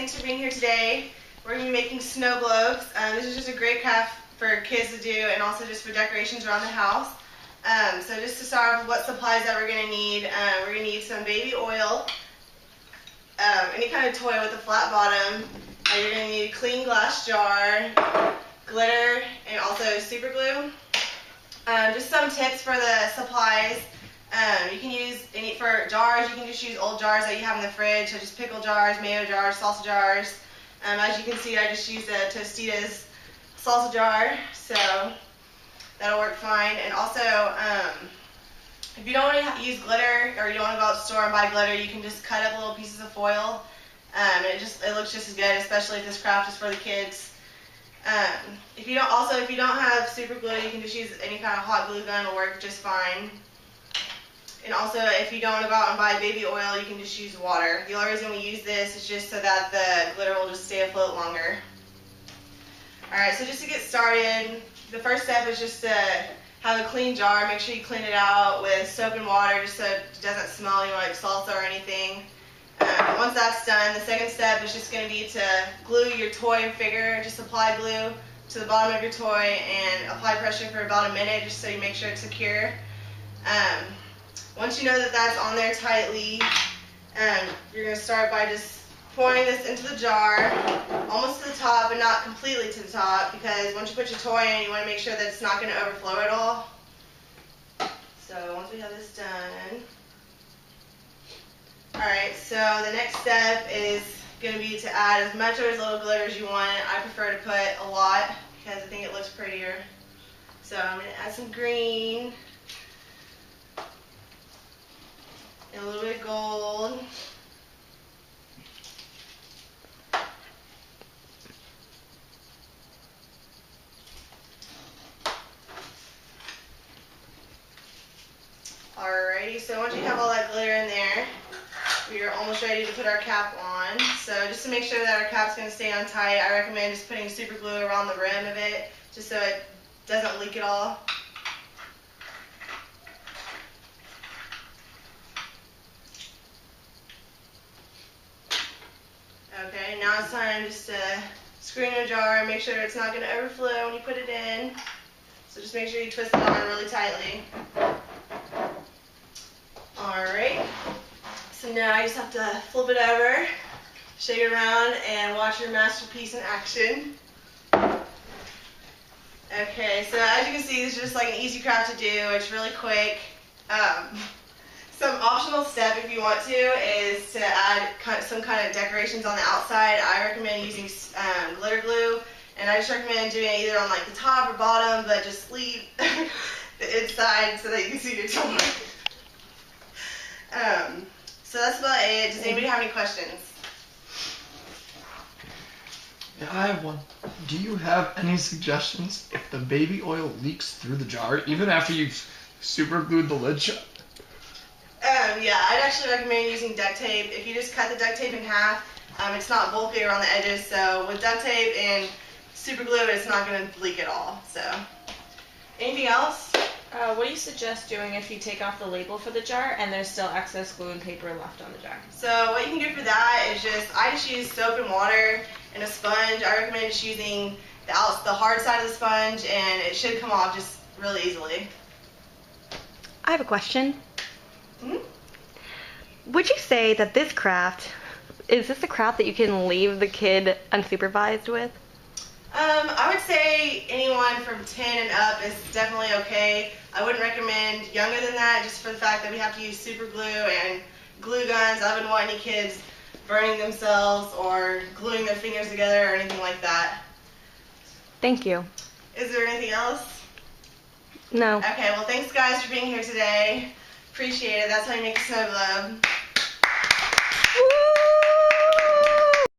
thanks for being here today. We're going to be making snow globes. This is just a great craft for kids to do and also just for decorations around the house. So just to start off with what supplies that we're going to need, we're going to need some baby oil, any kind of toy with a flat bottom. You're going to need a clean glass jar, glitter, and also super glue. Just some tips for the supplies. You can use for jars, you can just use old jars that you have in the fridge, so just pickle jars, mayo jars, salsa jars. As you can see, I just used a Tostitos salsa jar, so that'll work fine. And also, if you don't want to use glitter, or you don't want to go out to the store and buy glitter, you can just cut up little pieces of foil. It looks just as good, especially if this craft is for the kids. If you don't have super glue, you can just use any kind of hot glue gun, will work just fine. And also, if you don't want to go out and buy baby oil, you can just use water. The only reason we use this is just so that the glitter will just stay afloat longer. Alright, so just to get started, the first step is just to have a clean jar. Make sure you clean it out with soap and water just so it doesn't smell like salsa or anything. Once that's done, the second step is just going to be to glue your toy figure. Just apply glue to the bottom of your toy and apply pressure for about a minute just so you make sure it's secure. Once you know that that's on there tightly, you're going to start by just pouring this into the jar, almost to the top, but not completely to the top, because once you put your toy in, you want to make sure that it's not going to overflow at all. So once we have this done, alright, so the next step is going to be to add as much or as little glitter as you want. I prefer to put a lot because I think it looks prettier. So I'm going to add some green. And a little bit of gold. Alrighty, so once you have all that glitter in there, we are almost ready to put our cap on. So just to make sure that our cap's going to stay on tight, I recommend just putting super glue around the rim of it, just so it doesn't leak at all. Okay, now it's time just to screw in your jar and make sure it's not going to overflow when you put it in. So just make sure you twist it on really tightly. Alright, so now you just have to flip it over, shake it around, and watch your masterpiece in action. Okay, so as you can see, this is just like an easy craft to do. It's really quick. Some optional step, if you want to, is to add some kind of decorations on the outside. I recommend using glitter glue, and I just recommend doing it either on like the top or bottom, but just leave the inside so that you can see your toy. So that's about it. Does anybody have any questions? Yeah, I have one. Do you have any suggestions if the baby oil leaks through the jar, even after you've super glued the lid shut? Yeah, I'd actually recommend using duct tape. If you just cut the duct tape in half, it's not bulky around the edges, so with duct tape and super glue, it's not going to leak at all. So, anything else? What do you suggest doing if you take off the label for the jar and there's still excess glue and paper left on the jar? So what you can do for that is I just use soap and water and a sponge. I recommend just using the hard side of the sponge, and it should come off just really easily. I have a question. Mm-hmm. Would you say that this craft, is this a craft that you can leave the kid unsupervised with? I would say anyone from 10 and up is definitely okay. I wouldn't recommend younger than that, just for the fact that we have to use super glue and glue guns. I wouldn't want any kids burning themselves or gluing their fingers together or anything like that. Thank you. Is there anything else? No. Okay, well thanks guys for being here today. Appreciate it. That's how you make a snow globe.